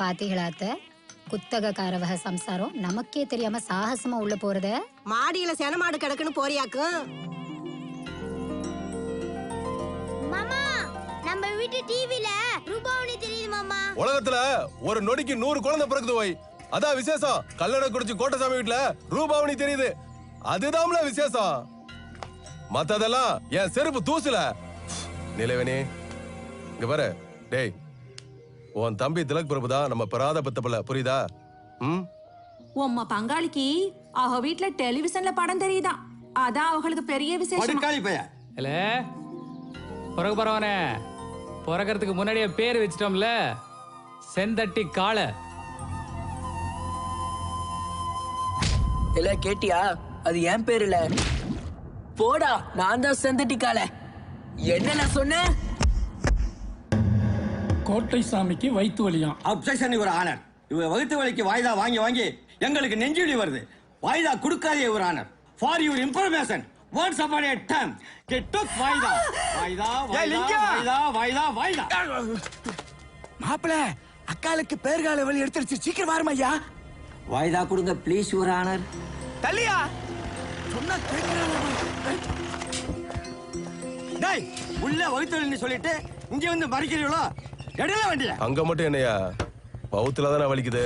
பாத்தீங்களாத்த குத்தகக்காரவக சம்சாரம் நமக்கே தெரியாம சாகசமா உள்ள போறத. மாடியில செனமாடு கிடக்குன்னு போறியாக்கும். மாமா நம்ம வீட்டு டிவில ரூபாவணி தெரியுது மாமா. உலகத்துல ஒரு நொடிக்கு 100 குழந்தை பிறக்குது போய். அதான் விசேஷம். கல்லணை குறிச்சி கோட்டசாமி வீட்டுல ரூபாவணி தெரியுது. அதுதான்ல விசேஷம். மத்ததெல்லாம் என் செருப்பு தூசுல. நிலவனே இங்க பாரு. டேய், உன் தம்பி திலக் பிரபு தான் நம்ம பெறாத பத்தப்பல, புரியுதா? உம்மா பங்காளிக்கு அவ வீட்ல டெலிவிஷன்ல படம் தெரியுதா, அதான் அவங்களுக்கு பெரிய விசேஷம். படுக்காளி பைய இல்ல பிறகு பரவானே, பிறக்கிறதுக்கு முன்னாடியே பேர் வச்சிட்டோம்ல, செந்தட்டி காளை. இல்ல கேட்டியா, அது என் பேர் இல்ல. போடா, நான் தான் செந்தட்டி காளை. என்ன நான் சொன்னேன்? கோட்டை சாமிக்கு வயிற்று வலியாம். Objection your honour. இவங்க வயிற்று வலிக்கு வாய்தா வாங்கி வாங்கி எங்களுக்கு நெஞ்சுவலி வருது. வாய்தா கொடுக்காதே your honour. For your information, once upon a time they took வாய்தா வாய்தா வாய்தா வாய்தா வாய்தா. மாப்பிள, அக்காளுக்கு பேர்கால வலி எடுத்துருச்சு, சீக்கிரம் வாருமா ஐயா. வாய்தா கொடுங்க ப்ளீஸ் யுவர் ஆனர். தள்ளியா சொன்னா கேக்குறாங்க. டேய், உள்ள வயிற்று வலின்னு சொல்லிட்டு இங்க வந்து மறிக்கிறீங்களோ? எடல வண்டியா. அங்க மட்டும் என்னையா பவுத்துல தானே வலிக்குது.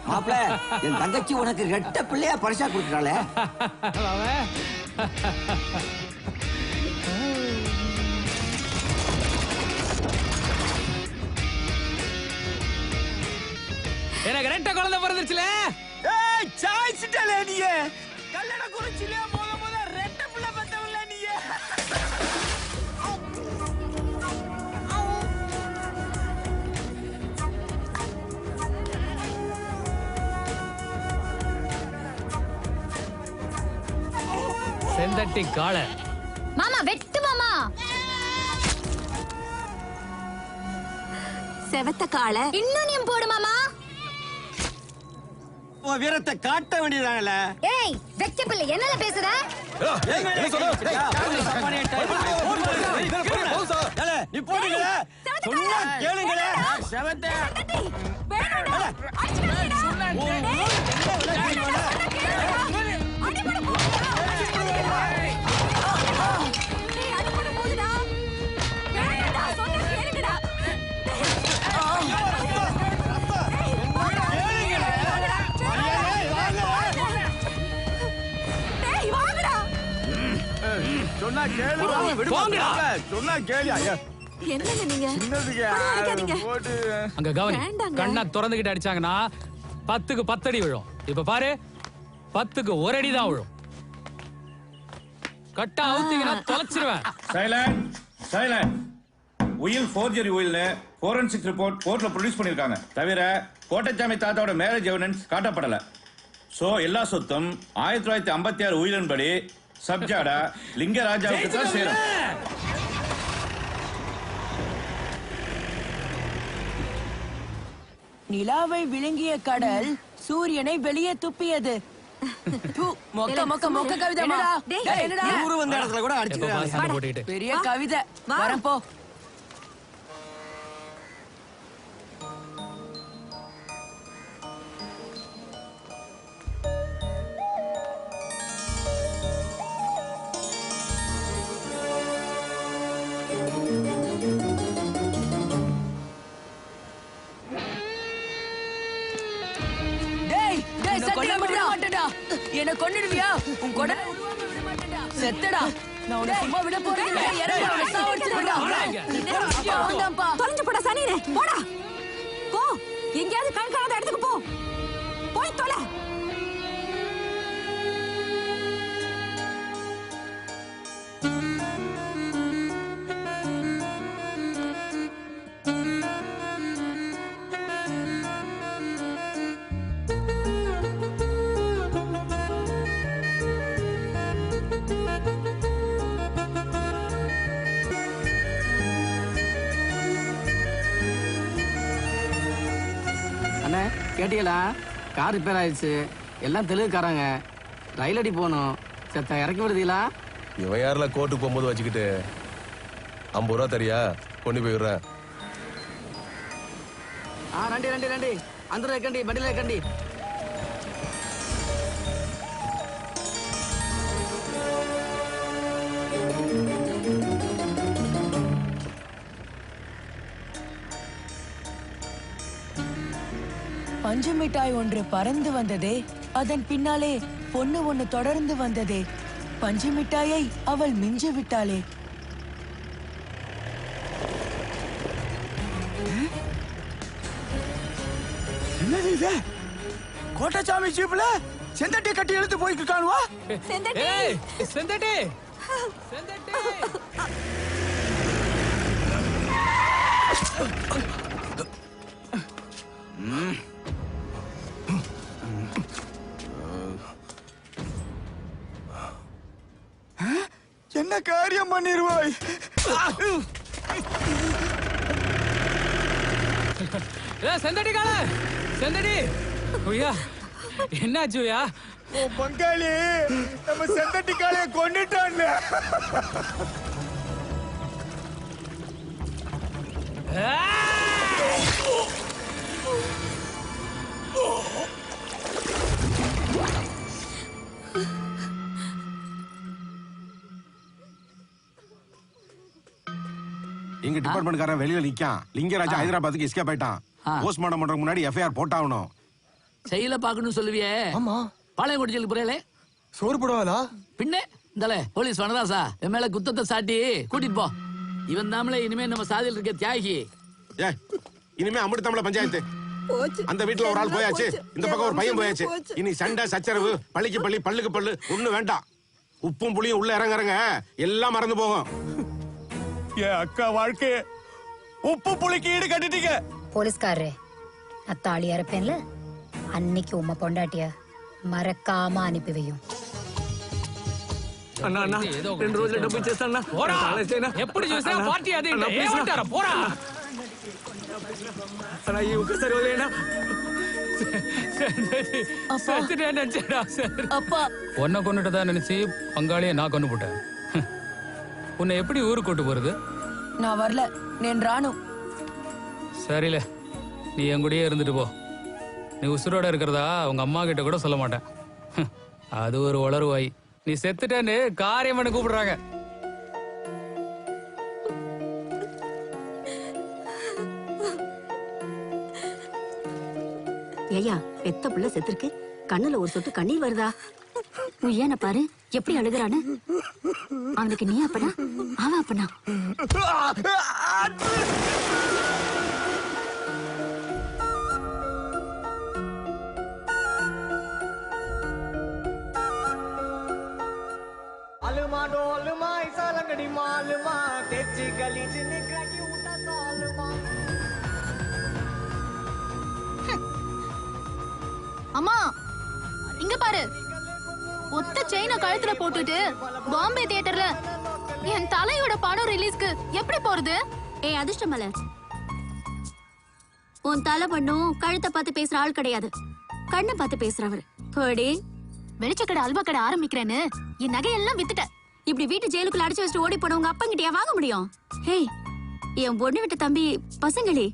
மாப்ள, என் தங்கச்சி உனக்கு ரெட்ட பிள்ளையா பரிசா கொடுக்குறாளே. எனக்கு ரெட்ட குழந்தை பிறந்துருச்சுல. ஏய், சாய்ச்சிட்டல நீ. கல்லட குறிச்சில முத ரெட்ட பிள்ளை பத்தவல்ல நீ. செந்தட்டி காளை. மாமா வெட்டு மாமா. செவத்த காளை. இன்னும் நீ போடு மாமா. உன் வீரத்தை காட்ட வேண்டியதானல. ஏய், வெட்ட பிள்ளை என்னல பேசுற? நீ போடுங்க. சொன்னா கேளுங்களே. செவத்த சொன்னா கேளு. சொன்னா கேளு. என்னங்க நீங்க அங்க கவனி. கண்ணா திறந்துகிட்டு அடிச்சாங்கன்னா 10க்கு 10 அடி விழும். இப்ப பாரு, 10க்கு 1 அடி தான் விழும். கட்டா அவுத்தீங்கன்னா தொலைச்சிருவேன். Silent silent. உயில் ஃபோர்ஜரி உயில்னு ஃபோரன்சிக் ரிப்போர்ட் கோர்ட்ல ப்ரொடியூஸ் பண்ணிருக்காங்க. தவிர கோட்டச்சாமி தாத்தாவோட மேரேஜ் எவிடன்ஸ் காட்டப்படல. சோ எல்லா சொத்தும் 1956 உயிலின் படி சப்ஜாடா லிங்கராஜாவுக்கு தான் சேரும். நிலாவை விழுங்கிய கடல் சூரியனை வெளியே துப்பியது. மொக்க மொக்க மொக்க கவிதைமா. என்னடா ஊரு வந்த இடத்துல கூட அடிச்சுக்கிறாங்க. பெரிய கவிதை. வரப்போ என்ன கொன்னுடுவியா? உன் கொடை விட மாட்டேடா. செத்தடா. நான் உன்னை சும்மா விட போறேன். இறங்கி அவனை சாவடிச்சிடுடா. தொலைஞ்சு போடா சனியனே, போடா. போ, எங்கேயாவது கண் காணாத இடத்துக்கு போ. போய் தொலை. அண்ணே கேட்டீங்களா? கார் ரிப்பேர் ஆயிடுச்சு. எல்லாம் தெலுங்குக்காரங்க. ரயில் அடி போகணும். செத்த இறக்கி விடுதீங்களா? இவன் யாரில் கோர்ட்டுக்கு போகும்போது வச்சுக்கிட்டு 50 ரூபா தெரியா கொண்டு போயிடுறேன். రండి రండి రండి అందరూ ఎక్కండి బండిలో ఎక్కండి. பஞ்சு மிட்டாய் ஒன்று பறந்து வந்ததே, அதன் பின்னாலே பொண்ணு ஒண்ணு தொடர்ந்து வந்ததே. பஞ்சு மிட்டாயை அவள் மிஞ்ச விட்டாளே. என்னது இது? கோட்டச்சாமி ஜீப்ல செந்தட்டி கட்டி இழுத்து போயிட்டு இருக்கானுவா? செந்தட்டி என்ன காரியம் பண்ணிருவாய்? செந்தட்டி கால செந்தட்டி உய்யா என்னாச்சு உய்யா? பங்காளி நம்ம செந்தட்டி காலைய கொன்னுட்டான். எங்க டிபார்ட்மெண்ட்காரன் வெளியில நிக்கான். லிங்கராஜா ஹைதராபாத்துக்கு எஸ்கேப் ஆயிட்டான். போஸ்ட்மார்ட்டம் பண்றதுக்கு முன்னாடி எஃப்ஐஆர் போட்டாகணும். செயல பாக்கணும் சொல்லுவியே. ஆமா பாளையங்கோட்டை ஜெயிலுக்கு போறேலே சோறு போடுவாளா? பின்ன இந்தல போலீஸ் வனராசா என் மேல குத்தத்தை சாட்டி கூட்டிட்டு போ. இவன் தாமல இனிமே நம்ம சாதியில் இருக்க தியாகி. ஏ இனிமே அமிர்தம்ல பஞ்சாயத்து. அந்த வீட்டுல ஒரு ஆள் போயாச்சு, இந்த பக்கம் ஒரு பையன் போயாச்சு. இனி சண்டை சச்சரவு, பள்ளிக்கு பள்ளி பல்லுக்கு பல்லு ஒண்ணு வேண்டாம். உப்பும் புளியும் உள்ள இறங்குறங்க எல்லாம் மறந்து போகும். என் அக்கா வாழ்க்கை உப்பு புளிக்கு ஈடு கட்டிட்டீங்க. போலீஸ்காரரே, நான் தாலி அறுப்பேன்ல, அன்னைக்கு உம்மை பொண்டாட்டிய மறக்காம அனுப்பி வையும். అన్నా అన్నా 2 రోజులు డబ్బు ఇచ్చేస్తానా? పోరా ఎప్పుడు చూసినా పార్టీ అది ఏమంటారా? పోరా అన్నా ఈ ఒక్కసారి వదిలేనా? உன்னை கொண்டுட்டு தான் நினைச்சு பங்காளியை நான் கொண்டு போட்டேன். உன்னை எப்படி ஊருக்கு கூட்டு போறது? நான் வரல, நான் ராணு. சரியில்ல, நீ என் கூடயே இருந்துட்டு போ. நீ உசுரோட இருக்கிறதா உங்க அம்மா கிட்ட கூட சொல்ல மாட்டேன். அது ஒரு உளறுவாய். நீ செத்துட்டேன்னு காரியம்னு கூப்பிடுறாங்க. ஏயா பெத்த புள்ள செத்துருக்கு, கண்ணுல ஒரு சொட்டு கண்ணீர் வருதா? ஏன பாரு எப்படி அழுகுறானு. அவனுக்கு நீ அப்பனா அவன் அப்பனா? अलमा डोलमा ऐसा लंगड़ी मालमा तेजी गली च निकला की उठा सालमा. அம்மா இங்க பாரு, ஒத்த செயின கழுத்துல போட்டுட்டு பாம்பே தியேட்டர்ல என் தலையோட படம் ரிலீஸ்க்கு எப்படி போறது? ஏய் அதிர்ஷ்டமல, உன் தலை பண்ணும் கழுத்தை பார்த்து பேசுற ஆள் கிடையாது, கண்ணை பார்த்து பேசுறவர். கோடி வெளிச்சக்கடை அல்வா கடை ஆரம்பிக்கிறேன்னு என் நகையெல்லாம் வித்துட்ட. இப்படி வீட்டு ஜெயிலுக்குள்ள அடைச்சு வச்சுட்டு ஓடி போன உங்க அப்பங்கிட்டயா வாங்க முடியும்? ஹே, என் பொண்ணு விட்ட தம்பி பசங்களே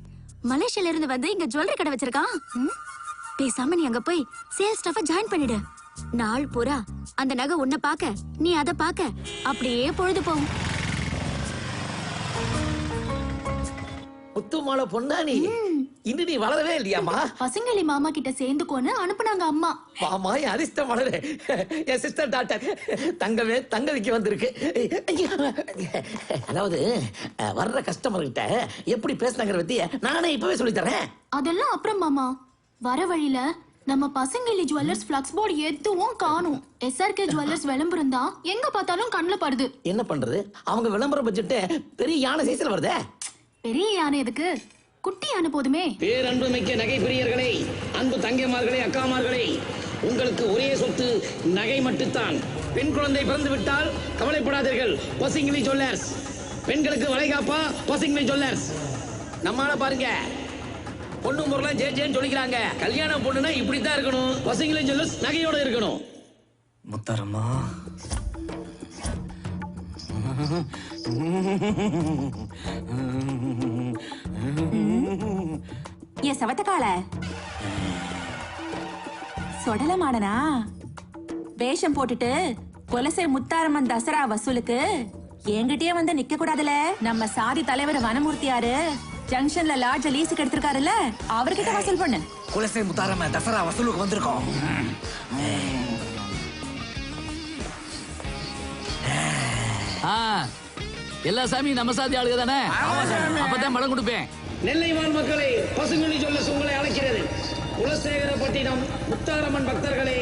மலேசியால இருந்து வந்து இங்க ஜுவல்லரி கடை வச்சிருக்கான். பேசாம நீ அங்க போய் சேல்ஸ் ஸ்டாஃபா ஜாயின் பண்ணிடு. நாள் பூரா அந்த நகை உன்னை பாக்க, நீ அதை பாக்க, அப்படியே பொழுது போகும். முத்துமால பொண்ணா நீ? இன்னும் நீ வளரவே இல்லையாமா? பசங்களி மாமா கிட்ட சேர்ந்துக்கோன்னு அனுப்புனாங்க அம்மா. மாமா என் அதிர்ஷ்டம் வளரு. என் சிஸ்டர் டாக்டர் தங்கவே தங்கவிக்கு வந்திருக்கு. அதாவது வர்ற கஸ்டமர் கிட்ட எப்படி பேசுனாங்கிற பத்திய நானே இப்பவே சொல்லி தரேன். அதெல்லாம் அப்புறம் மாமா, வர வழியில நம்ம பசங்களி ஜுவல்லர்ஸ் ஃபிளக்ஸ் போர்டு எதுவும் காணும். SRK ஜுவல்லர்ஸ் விளம்பரம் தான் எங்க பார்த்தாலும் கண்ணுல படுது. என்ன பண்றது, அவங்க விளம்பர பட்ஜெட் பெரிய யானை சைஸ்ல வருதே. பெரிய யானை எதுக்கு, குட்டி யானை போதுமே. பேரன்பு மிக்க நகை பிரியர்களே, அன்பு தங்கைமார்களே, அக்காமார்களே, உங்களுக்கு ஒரே சொத்து நகை மட்டும்தான். பெண் குழந்தை பிறந்து விட்டால் கவலைப்படாதீர்கள். பசிங்கிலி ஜுவல்லர்ஸ் பெண்களுக்கு வளைகாப்பா. பசிங்கிலி ஜுவல்லர்ஸ் நம்மால பாருங்க, பொண்ணு முறைலாம் ஜேன்னு சொல்லிக்கிறாங்க. கல்யாணம் பொண்ணுனா இப்படித்தான் இருக்கணும். பசங்களும் ஜுவல்லர்ஸ் நகையோட இருக்கணும். முத்தாரம்மா ஏன் சவத்தக்கால சொடலமாடனா வேஷம் போட்டுட்டு கொலசை முத்தாரம்மன் தசரா வசூலுக்கு என்கிட்டயே வந்து நிக்க கூடாதுல. நம்ம சாதி தலைவர் வனமூர்த்தியாரு ஜங்ஷன்ல லாட்ஜ் லீஸுக்கு எடுத்திருக்காருல்ல, அவர்கிட்ட வசூல் பண்ணு. குலசை முத்தாரம்மன் தசரா வசூலுக்கு வந்திருக்கோம். எல்லா சாமியும் நம்ம சாதி ஆளுக தானே, அப்பதான் படம் கொடுப்பேன். நெல்லை வாழ் மக்களே, பசுங்குழி சொல்ல உங்களை அழைக்கிறது. குலசேகரப்பட்டினம் முத்தாரம்மன் பக்தர்களே,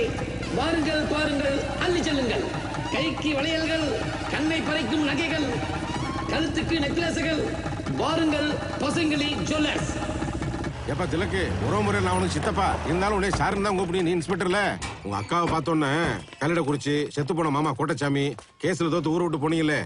வாருங்கள் பாருங்கள், அள்ளி செல்லுங்கள். கைக்கு வளையல்கள், கண்ணை பறைக்கும் நகைகள், கழுத்துக்கு நெக்லஸுகள். வாருங்கள் பசுங்குழி ஜுவல்லர்ஸ். எப்ப திலக்கு உறவு முறை நான் உனக்கு சித்தப்பா இருந்தாலும் உடனே சாருன்னு தான் கூப்பிடு. நீ இன்ஸ்பெக்டர்ல உங்க அக்காவை பார்த்தோன்னே கல்லடை குறிச்சி செத்து போன மாமா கோட்டச்சாமி கேஸ்ல தோத்து ஊரை விட்டு போனீங்களே